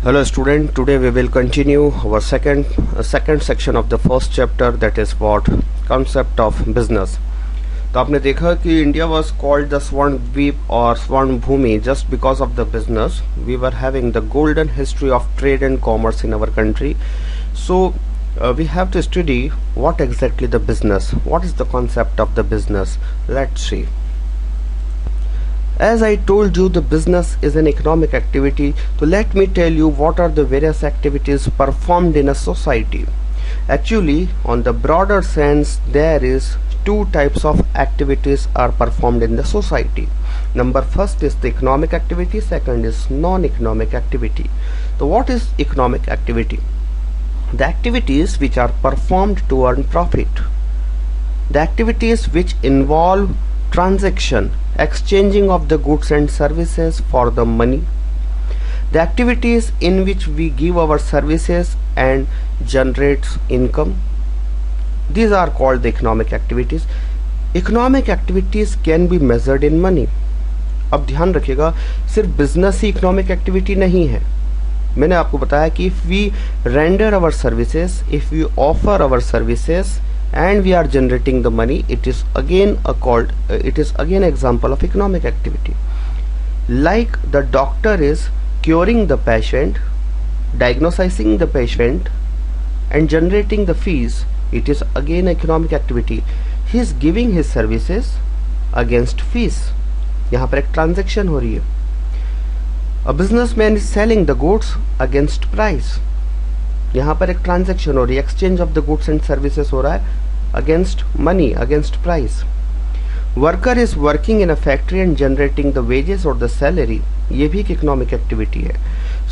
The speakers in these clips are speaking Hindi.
Hello student, today we will continue our second section of the first chapter, that is what concept of business. तो आपने देखा कि India was called the Swarndweep or Swarnbhumi just because of the business. We were having the golden history of trade and commerce in our country. So we have to study what exactly the business, what is the concept of the business. Let's see. As I told you, the business is an economic activity, so let me tell you what are the various activities performed in a society. Actually, on the broader sense, there is two types of activities are performed in the society. Number first is the economic activity, second is non-economic activity. So what is economic activity? The activities which are performed to earn profit. The activities which involve transaction, exchanging of the goods and services for the money. The activities in which we give our services and generates income. These are called the economic activities. Economic activities can be measured in money. अब ध्यान रखिएगा, सिर्फ बिजनेस ही इकोनॉमिक एक्टिविटी नहीं है. मैंने आपको बताया कि if we render our services, if we offer our services and we are generating the money, it is again example of economic activity. Like the doctor is curing the patient, diagnosing the patient and generating the fees, it is again economic activity. He is giving his services against fees. यहाँ पर एक transaction हो रही है. A businessman is selling the goods against price. यहाँ पर एक ट्रांजैक्शन हो रही है, exchange of the goods and services हो रहा है against money, against price. Worker is working in a factory and generating the wages और द सैलरी, ये भी एक इकोनॉमिक एक्टिविटी है.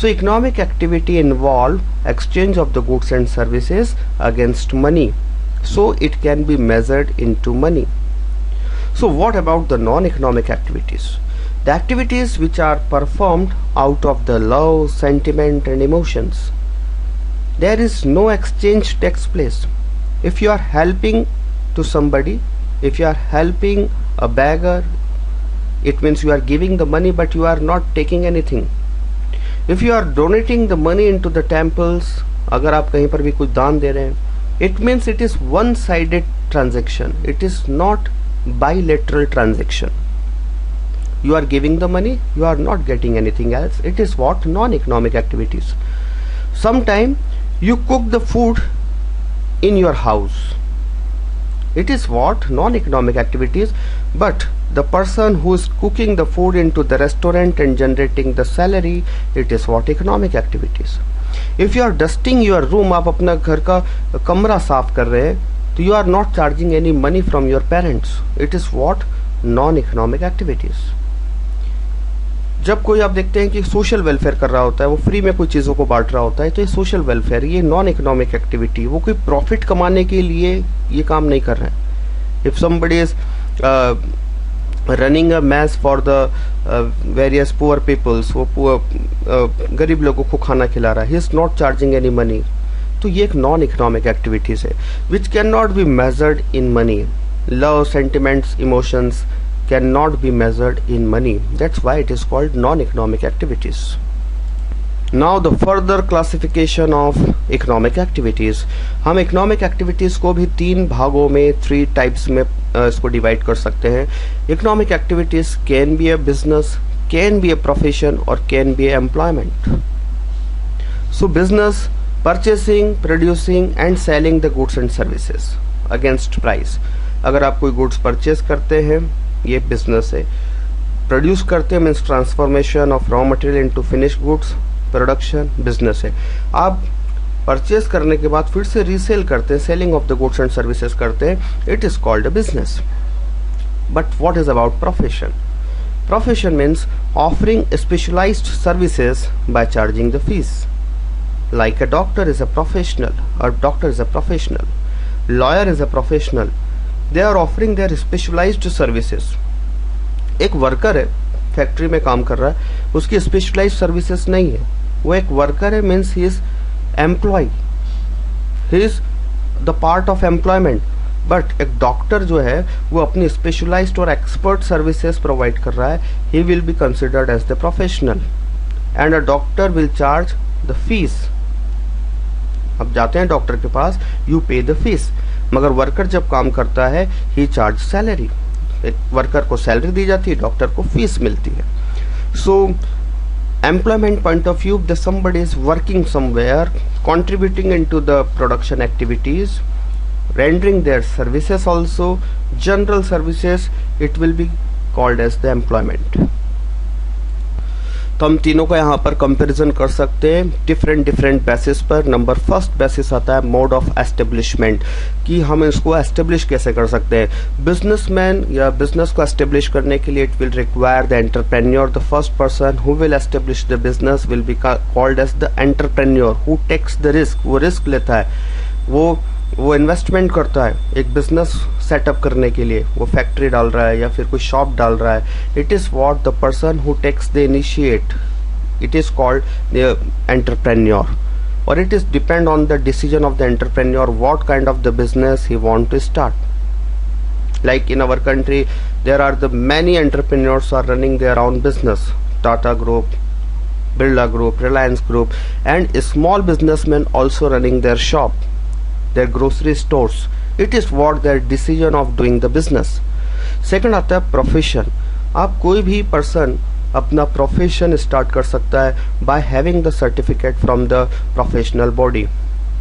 सो economic activity involve exchange of the goods and services against money, so it can be measured into money. So what about the non economic activities? The activities which are performed out of the love, sentiment and emotions. There is no exchange takes place. If you are helping to somebody, if you are helping a beggar, it means you are giving the money but you are not taking anything. If you are donating the money into the temples, अगर आप कहीं पर भी कुछ दान दे रहे हैं, it means it is one-sided transaction. It is not bilateral transaction. You are giving the money, you are not getting anything else. It is what? Non-economic activities. Sometime you cook the food in your house. It is what? Non-economic activities. But the person who is cooking the food into the restaurant and generating the salary, it is what? Economic activities. If you are dusting your room, आप अपना घर का कमरा साफ कर रहे हैं, तो you are not charging any money from your parents. It is what? Non-economic activities. जब कोई आप देखते हैं कि सोशल वेलफेयर कर रहा होता है, वो फ्री में कोई चीज़ों को बांट रहा होता है, तो ये सोशल वेलफेयर, ये नॉन इकोनॉमिक एक्टिविटी, वो कोई प्रॉफिट कमाने के लिए ये काम नहीं कर रहे हैं. If somebody is running a mess for the various poor peoples, वो गरीब लोगों को खाना खिला रहा है, he is not charging any money, तो ये एक नॉन इकोनॉमिक एक्टिविटीज है which can not be measured in money. Love, sentiments, emotions cannot be measured in money. That's why it is called non-economic activities. Now the further classification of economic activities. हम economic activities को भी तीन भागों में, 3 types में इसको divide कर सकते हैं. Economic activities can be a business, can be a profession or can be employment. So business, purchasing, producing and selling the goods and services against price. अगर आप कोई goods purchase करते हैं, ये बिजनेस है. प्रोड्यूस करते हैं means transformation of raw material into finished goods, production, business है. आप परचेज करने के बाद फिर से रीसेल करते हैं, selling of the goods and services करते हैं, it is called a business. But what is about profession? Profession means offering specialized services by charging the fees. Like a doctor is a professional, और doctor is a professional, lawyer is a professional. They are offering their specialized services. एक वर्कर है, फैक्ट्री में काम कर रहा है, उसकी स्पेशलाइज्ड सर्विसेज नहीं है, वो एक वर्कर है, means he is employ, he is the part of employment. But एक डॉक्टर जो है वो अपनी स्पेशलाइज्ड और एक्सपर्ट सर्विसेज प्रोवाइड कर रहा है, he will be considered as the professional. And a doctor will charge the fees. अब जाते हैं डॉक्टर के पास, यू पे द फीस। मगर वर्कर जब काम करता है ही चार्ज सैलरी, वर्कर को सैलरी दी जाती है, डॉक्टर को फीस मिलती है। सो employment point of view, if somebody is working somewhere, contributing into the production activities, rendering their services also, general services, it will be called as the employment. तो हम तीनों का यहाँ पर कंपैरिजन कर सकते हैं डिफरेंट बेसिस पर। नंबर फर्स्ट बेसिस आता है मोड ऑफ एस्टेब्लिशमेंट, कि हम इसको एस्टेब्लिश कैसे कर सकते हैं। बिजनेसमैन या बिजनेस को एस्टेब्लिश करने के लिए it will require the entrepreneur. The first person who will establish the business will be called as the entrepreneur who takes the risk. वो रिस्क लेता है, वो इन्वेस्टमेंट करता है एक बिजनेस सेटअप करने के लिए, वो फैक्ट्री डाल रहा है या फिर कोई शॉप डाल रहा है। It is what the person who takes the initiate, it is called the entrepreneur. और it is depend on the decision of the entrepreneur what kind of the business he want to start. Like in our country there are the many entrepreneurs are running their own business, Tata group, Birla group, Reliance group, and small businessman also running their shop, their grocery stores. It is what their decision of doing the business. Second आता है प्रोफेशन। आप कोई भी पर्सन अपना प्रोफेशन स्टार्ट कर सकता है by having the certificate from the professional body.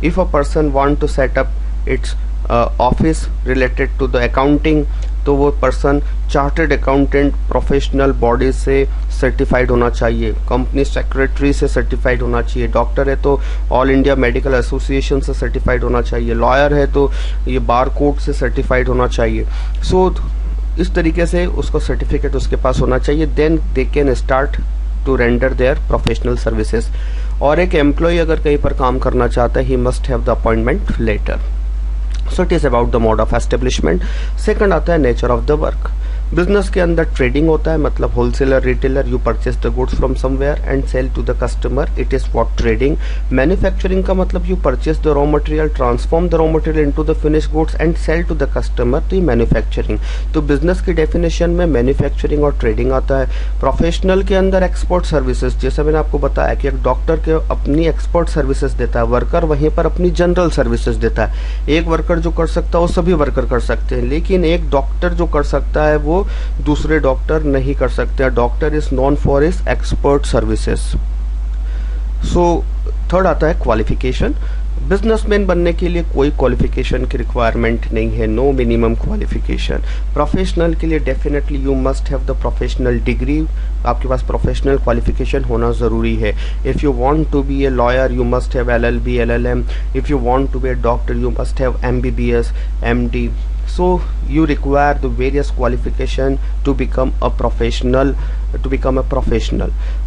If a person want to set up its office related to the accounting, तो वो person chartered accountant professional body से सर्टिफाइड होना चाहिए, कंपनी सेक्रेटरी से सर्टिफाइड होना चाहिए, डॉक्टर है तो ऑल इंडिया मेडिकल एसोसिएशन से सर्टिफाइड होना चाहिए, लॉयर है तो ये बार कोड से सर्टिफाइड होना चाहिए। सो इस तरीके से उसका सर्टिफिकेट उसके पास होना चाहिए, then they can start to render their professional services. और एक एम्प्लॉय अगर कहीं पर काम करना चाहता है he must have the appointment letter. So it is about the mode of establishment. Second आता है nature of the work. Business के अंदर ट्रेडिंग होता है, मतलब wholesaler retailer, you purchase the goods from somewhere and sell to the customer, it is what trading. Manufacturing का मतलब you purchase the raw material, transform the raw material into the finish goods and sell to the customer, तो ये मैन्युफैक्चरिंग। तो बिजनेस की डेफिनेशन में मैन्युफैक्चरिंग और ट्रेडिंग आता है। प्रोफेशनल के अंदर एक्सपोर्ट सर्विसेज, जैसे मैंने आपको बताया कि एक डॉक्टर के अपनी एक्सपोर्ट सर्विसेज देता है, वर्कर वहीं पर अपनी जनरल सर्विसेज देता है। एक वर्कर जो कर सकता है वो सभी वर्कर कर सकते हैं, लेकिन एक डॉक्टर जो कर सकता है वो दूसरे डॉक्टर नहीं कर सकते। Doctor is known for his expert services. So third आता है क्वालिफिकेशन। बिजनेसमैन बनने के लिए कोई क्वालिफिकेशन की रिक्वायरमेंट नहीं है, नो मिनिमम क्वालिफिकेशन। प्रोफेशनल के लिए definitely you must have the professional degree, आपके पास प्रोफेशनल क्वालिफिकेशन होना ज़रूरी है। If you want to be a lawyer you must have LLB, LLM। If you want to be a doctor you must have MBBS, MD। So you require the various qualification to become a professional,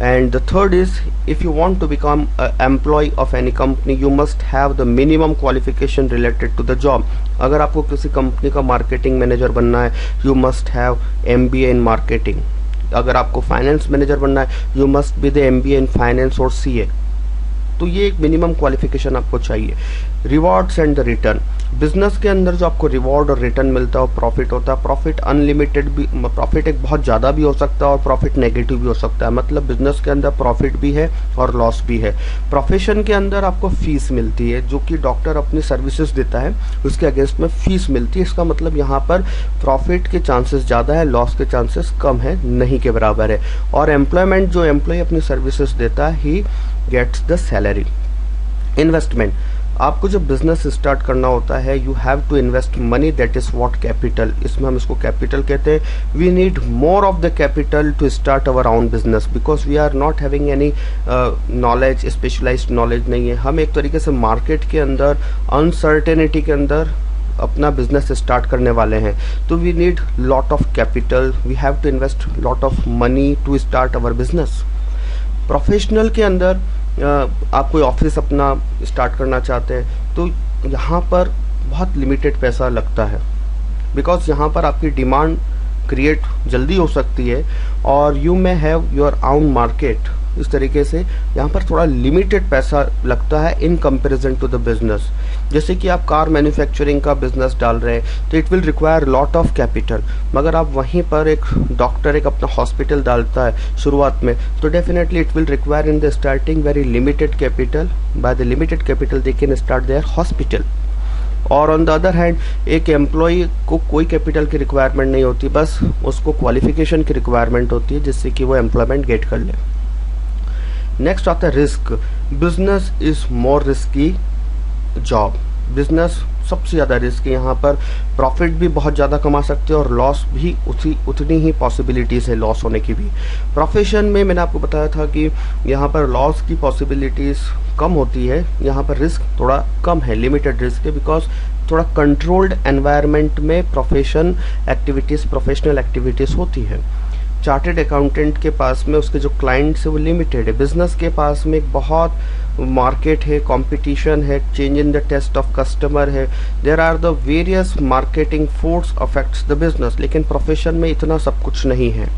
and the third is if you want to become an employee of any company you must have the minimum qualification related to the job. अगर आपको किसी कंपनी का मार्केटिंग मैनेजर बनना है you must have MBA in marketing. अगर आपको फाइनेंस मैनेजर बनना है you must be the MBA in finance और CA. तो ये एक मिनिमम क्वालिफिकेशन आपको चाहिए। Rewards and the return. Business के अंदर जो आपको रिवॉर्ड और रिटर्न मिलता है वो प्रॉफिट होता है। प्रॉफिट अनलिमिटेड भी, प्रॉफिट एक बहुत ज़्यादा भी हो सकता है और प्रॉफिट नेगेटिव भी हो सकता है। मतलब बिजनेस के अंदर प्रॉफिट भी है और लॉस भी है। प्रोफेशन के अंदर आपको फीस मिलती है, जो कि डॉक्टर अपनी सर्विसेज देता है उसके अगेंस्ट में फीस मिलती है। इसका मतलब यहाँ पर प्रॉफिट के चांसेस ज़्यादा है, लॉस के चांसेस कम है, नहीं के बराबर है। और एम्प्लॉयमेंट, जो एम्प्लॉय अपनी सर्विसेज देता है he gets the salary. Investment, आपको जब बिजनेस स्टार्ट करना होता है you have to invest money, that is what capital. इसमें हम इसको कैपिटल कहते हैं। We need more of the capital to start our own business because we are not having any knowledge, specialised knowledge नहीं है। हम एक तरीके से मार्केट के अंदर अनसर्टेनिटी के अंदर अपना बिजनेस स्टार्ट करने वाले हैं, तो we need lot of capital, we have to invest lot of money to start our business. Professional के अंदर आप कोई ऑफिस अपना स्टार्ट करना चाहते हैं तो यहाँ पर बहुत लिमिटेड पैसा लगता है, बिकॉज यहाँ पर आपकी डिमांड क्रिएट जल्दी हो सकती है और you may have your own market. इस तरीके से यहाँ पर थोड़ा लिमिटेड पैसा लगता है in comparison to the business. जैसे कि आप कार मैन्युफैक्चरिंग का बिजनेस डाल रहे हैं तो it will require lot of capital, मगर आप वहीं पर एक डॉक्टर एक अपना हॉस्पिटल डालता है शुरुआत में तो definitely it will require in the starting very limited capital. By the limited capital they can start their hospital. और ऑन द अदर हैंड एक एम्प्लॉय को कोई कैपिटल की रिक्वायरमेंट नहीं होती, बस उसको क्वालिफिकेशन की रिक्वायरमेंट होती है जिससे कि वो एम्प्लॉयमेंट गेट कर ले। नेक्स्ट आता है risk. Business is more risky job. Business सबसे ज़्यादा रिस्क है, यहाँ पर प्रॉफिट भी बहुत ज़्यादा कमा सकते हो और लॉस भी उतनी ही पॉसिबिलिटीज़ है लॉस होने की भी। प्रोफेशन में मैंने आपको बताया था कि यहाँ पर लॉस की पॉसिबिलिटीज़ कम होती है, यहाँ पर रिस्क थोड़ा कम है, लिमिटेड रिस्क है, बिकॉज थोड़ा कंट्रोल्ड एनवायरनमेंट में प्रोफेशनल एक्टिविटीज़ होती है। चार्टेड अकाउंटेंट के पास में उसके जो क्लाइंट्स है वो लिमिटेड है। बिजनेस के पास में एक बहुत मार्केट है, कंपटीशन है, change in the taste of customer है, there are the various marketing force affects the business. लेकिन प्रोफेशन में इतना सब कुछ नहीं है।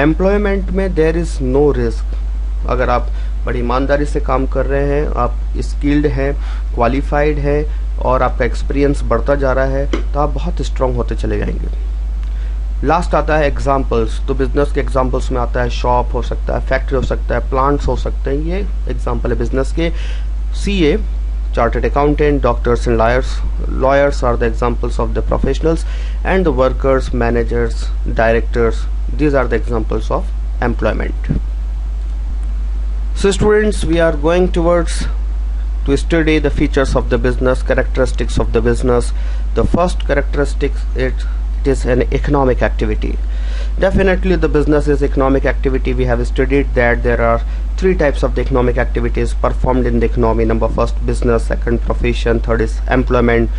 एम्प्लॉयमेंट में देयर इज़ नो रिस्क। अगर आप बड़ी ईमानदारी से काम कर रहे हैं, आप स्किल्ड हैं, क्वालिफाइड हैं और आपका एक्सपीरियंस बढ़ता जा रहा है तो आप बहुत स्ट्रांग होते चले जाएंगे। लास्ट आता है एग्जाम्पल्स। तो बिजनेस के एग्जाम्पल्स में आता है शॉप हो सकता है, फैक्ट्री हो सकता है, प्लांट्स हो सकते हैं, ये एग्जाम्पल है बिजनेस के। CA, chartered accountant, doctors and lawyers are the examples of the professionals, and the workers, managers, directors, these are the examples of employment. So students, we are going towards to study the features of the business, characteristics of the business. The first characteristic it is an economic activity. Definitely the business is economic activity. We have studied that there are three types of the economic activities performed in the economy. Number first business, second profession, third is employment.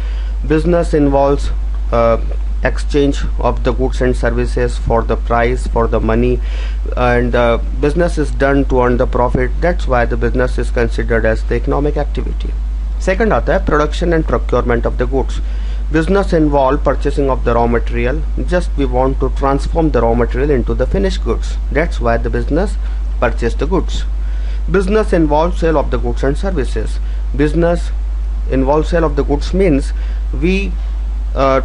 Business involves exchange of the goods and services for the price, for the money, and business is done to earn the profit. That's why the business is considered as the economic activity. Second आता है production and procurement of the goods. Business involve purchasing of the raw material. Just we want to transform the raw material into the finished goods. That's why the business purchase the goods. Business involves sale of the goods and services. Business involves sale of the goods means we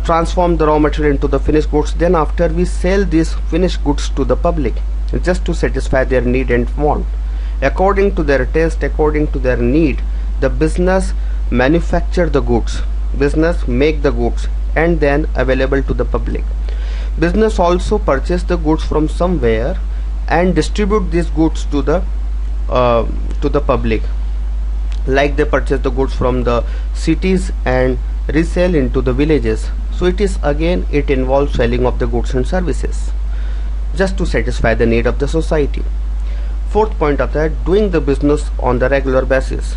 transform the raw material into the finished goods, then after we sell these finished goods to the public just to satisfy their need and want. According to their taste, according to their need, the business manufacture the goods, business make the goods and then available to the public. Business also purchase the goods from somewhere and distribute these goods to the public, like they purchase the goods from the cities and resell into the villages. So it is again, it involves selling of the goods and services just to satisfy the need of the society. Fourth point आता है doing the business on the regular basis.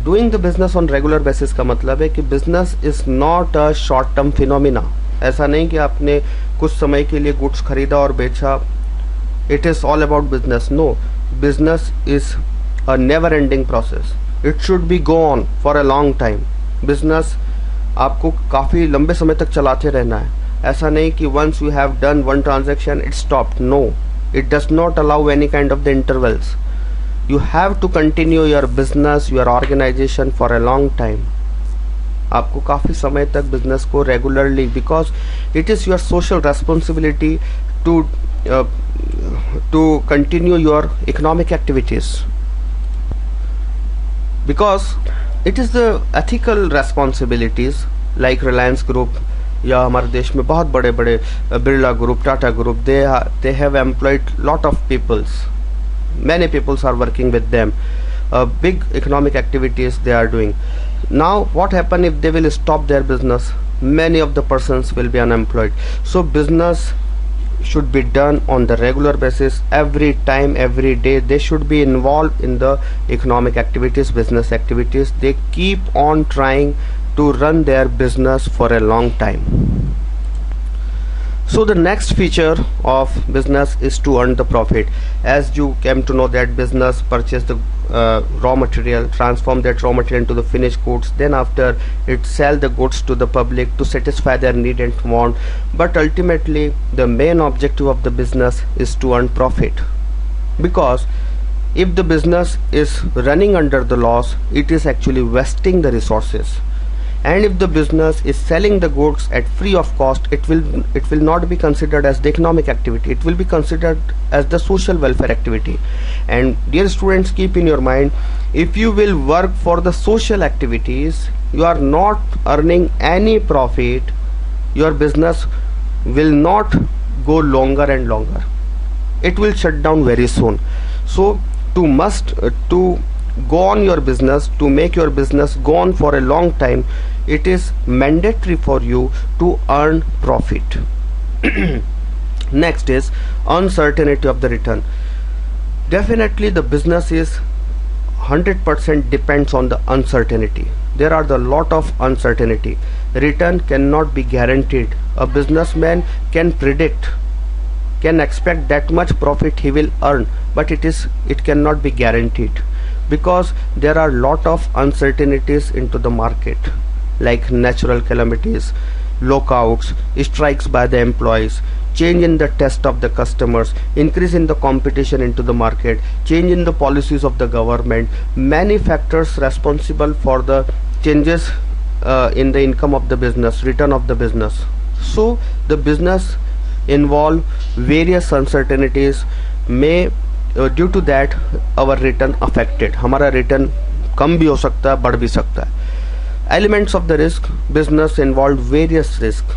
Doing the business on regular basis का मतलब है कि business is not a short term phenomena. ऐसा नहीं कि आपने कुछ समय के लिए गुड्स खरीदा और बेचा, it is all about business. No, business is a never ending process. It should be go on for a long time. Business आपको काफ़ी लंबे समय तक चलाते रहना है। ऐसा नहीं कि once you have done one transaction it stopped. No, it does not allow any kind of the intervals. You have to continue your business, your organisation for a long time. आपको काफ़ी समय तक बिजनेस को regularly, because it is your social responsibility to continue your economic activities, because it is the ethical responsibilities. Like Reliance group या हमारे देश में बहुत बड़े बड़े Birla group, Tata group, they have employed lot of peoples, many peoples are working with them. Big economic activities they are doing. Now what happen if they will stop their business? Many of the persons will be unemployed. So business should be done on the regular basis, every time, every day. They should be involved in the economic activities, business activities. They keep on trying to run their business for a long time. So the next feature of business is to earn the profit. As you came to know that business purchase the raw material, transform that raw material into the finished goods, then after it sell the goods to the public to satisfy their need and want. But ultimately the main objective of the business is to earn profit, because If the business is running under the loss, it is actually wasting the resources. And if the business is selling the goods at free of cost, it will not be considered as the economic activity, it will be considered as the social welfare activity. And dear students, keep in your mind, if you will work for the social activities, you are not earning any profit, your business will not go longer and longer, it will shut down very soon. So to go on your business, to make your business go on for a long time, it is mandatory for you to earn profit. Next is uncertainty of the return. Definitely the business is 100% depends on the uncertainty. There are the lot of uncertainty. Return cannot be guaranteed. A businessman can predict, can expect that much profit he will earn, but it cannot be guaranteed, because there are lot of uncertainties into the market, like natural calamities, lockouts, strikes by the employees, change in the taste of the customers, increase in the competition into the market, change in the policies of the government, many factors responsible for the changes in the income of the business, return of the business. So the business involve various uncertainties, may due to that our return affected, हमारा रिटर्न कम भी हो सकता है, बढ़ भी सकता है. Elements of the risk, business involve various risk,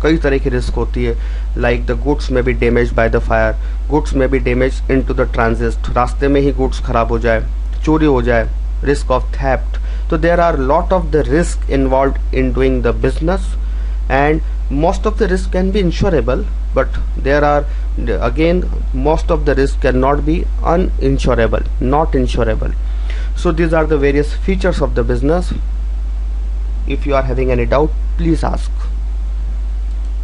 कई तरह की रिस्क होती है, like the goods may be damage by the fire, goods may be damage in to the transit, रास्ते में ही गुड्स खराब हो जाए, चोरी हो जाए, रिस्क ऑफ थेफ्ट. तो there are lot of the risk involve in doing the business, and most of the risk can be insurable, but there are again most of the risk cannot be uninsurable, not insurable. So these are the various features of the business. If you are having any doubt, please ask.